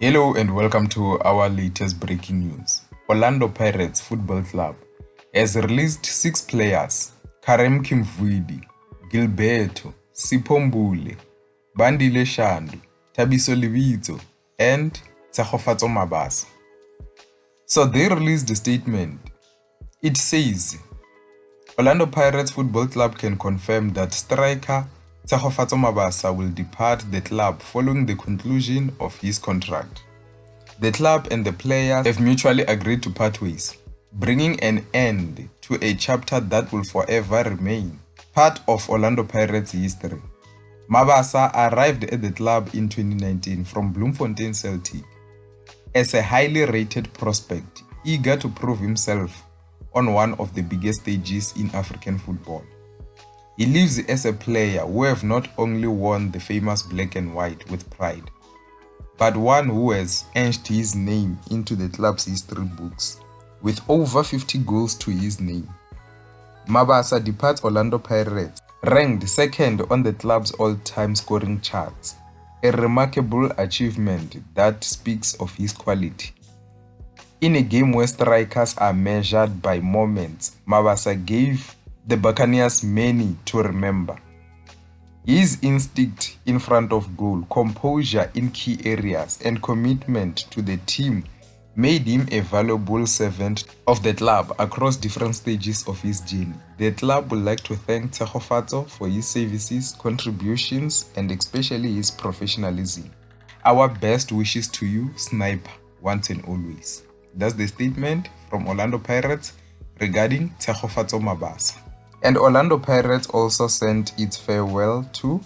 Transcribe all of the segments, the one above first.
Hello and welcome to our latest breaking news. Orlando Pirates Football Club has released 6 players: Karem Kimvuidi, Gilberto, Sipombule, Bandile Shandu, Thabiso Lebitso, and Tshegofatso Mabasa. So they released a statement. It says, Orlando Pirates Football Club can confirm that striker Tshegofatso Mabasa will depart the club following the conclusion of his contract. The club and the players have mutually agreed to part ways, bringing an end to a chapter that will forever remain part of Orlando Pirates history. Mabasa arrived at the club in 2019 from Bloemfontein Celtic as a highly rated prospect, eager to prove himself on one of the biggest stages in African football. He lives as a player who have not only won the famous black and white with pride, but one who has etched his name into the club's history books with over 50 goals to his name. Mabasa departs Orlando Pirates, ranked second on the club's all-time scoring charts, a remarkable achievement that speaks of his quality. In a game where strikers are measured by moments, Mabasa gave the Buccaneers many to remember. His instinct in front of goal, composure in key areas, and commitment to the team made him a valuable servant of the club across different stages of his journey. The club would like to thank Tshegofatso for his services, contributions, and especially his professionalism. Our best wishes to you, Sniper, once and always. That's the statement from Orlando Pirates regarding Tshegofatso Mabasa. And Orlando Pirates also sent its farewell to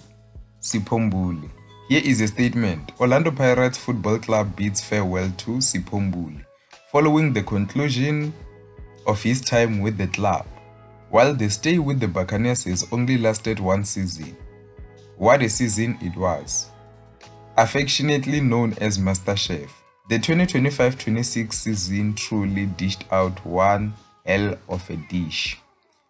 Sipombule. Here is a statement. Orlando Pirates Football Club bids farewell to Sipombule following the conclusion of his time with the club. While the stay with the Buccaneers has only lasted one season. What a season it was. Affectionately known as Master Chef, the 2025-26 season truly dished out one hell of a dish.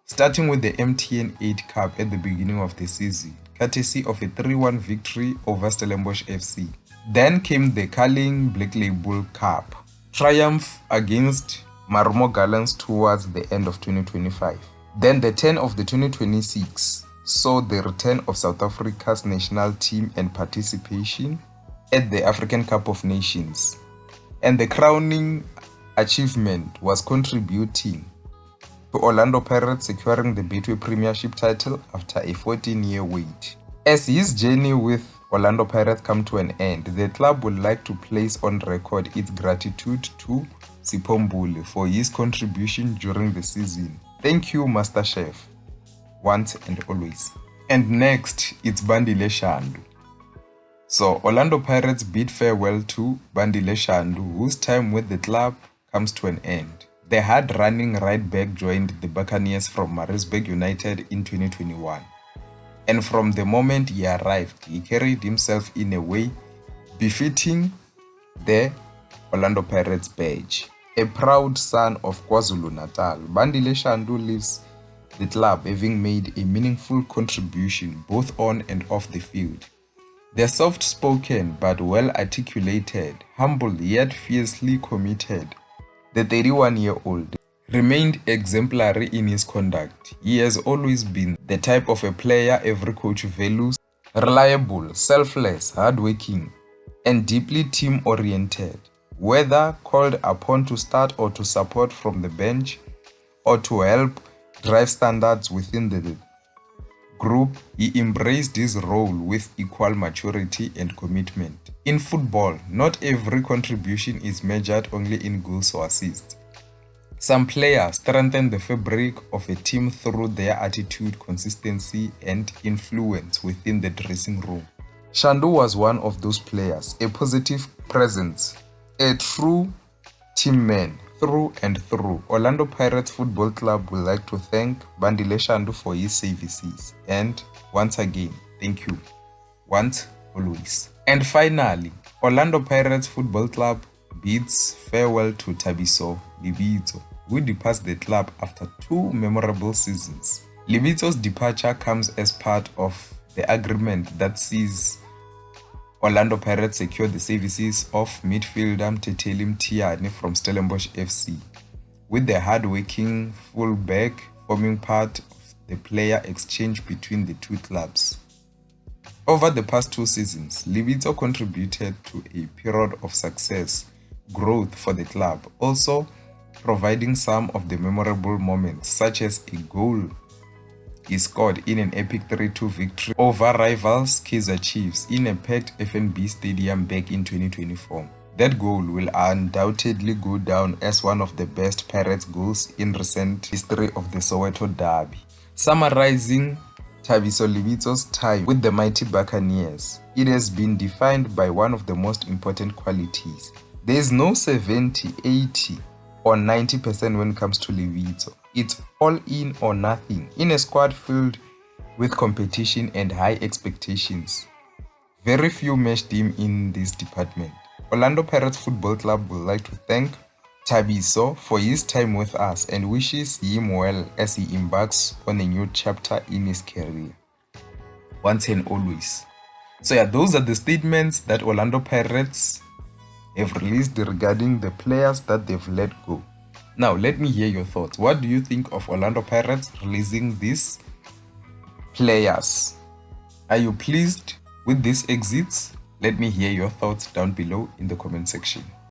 Starting with the MTN 8 Cup at the beginning of the season, courtesy of a 3-1 victory over Stellenbosch FC. Then came the Carling Black Label Cup, triumph against Marumo Gallants towards the end of 2025. Then the turn of the 2026 saw the return of South Africa's national team and participation at the African Cup of Nations. And the crowning achievement was contributing to Orlando Pirates securing the Betway Premiership title after a 14-year wait. As his journey with Orlando Pirates come to an end, the club would like to place on record its gratitude to Sipombule for his contribution during the season. Thank you, Master Chef, once and always. And next, it's Bandile Shandu. So, Orlando Pirates bid farewell to Bandile Shandu, whose time with the club comes to an end. The hard-running right back joined the Buccaneers from Maritzburg United in 2021. And from the moment he arrived, he carried himself in a way befitting the Orlando Pirates badge. A proud son of KwaZulu-Natal, Bandile Shandu leaves the club having made a meaningful contribution both on and off the field. The soft-spoken but well-articulated, humble yet fiercely committed, the 31-year-old remained exemplary in his conduct. He has always been the type of a player every coach values: reliable, selfless, hardworking, and deeply team-oriented. Whether called upon to start or to support from the bench or to help drive standards within the group, he embraced his role with equal maturity and commitment. In football, not every contribution is measured only in goals or assists. Some players strengthen the fabric of a team through their attitude, consistency, and influence within the dressing room. Shandu was one of those players, a positive presence, a true team man through and through. Orlando Pirates Football Club would like to thank Bandile Shandu for his services. And once again, thank you. Once, always. And finally, Orlando Pirates Football Club bids farewell to Thabiso Lebitso, who departs the club after 2 memorable seasons. Lebitso's departure comes as part of the agreement that sees Orlando Pirates secured the services of midfielder Mteteli Mtiane from Stellenbosch FC, with the hard-working fullback forming part of the player exchange between the two clubs. Over the past 2 seasons, Libito contributed to a period of success, growth for the club, also providing some of the memorable moments, such as a goal he scored in an epic 3-2 victory over rivals Kaizer Chiefs in a packed FNB Stadium back in 2024. That goal will undoubtedly go down as one of the best Pirates goals in recent history of the Soweto Derby. Summarizing Thabiso Libito's time with the mighty Buccaneers, it has been defined by one of the most important qualities. There is no 70, 80, or 90% when it comes to Libito. It's all in or nothing in a squad filled with competition and high expectations. Very few matched him in this department. Orlando Pirates Football Club would like to thank Thabiso for his time with us and wishes him well as he embarks on a new chapter in his career. Once and always. So yeah, those are the statements that Orlando Pirates have released regarding the players that they've let go. Now, let me hear your thoughts. What do you think of Orlando Pirates releasing these players? Are you pleased with these exits? Let me hear your thoughts down below in the comment section.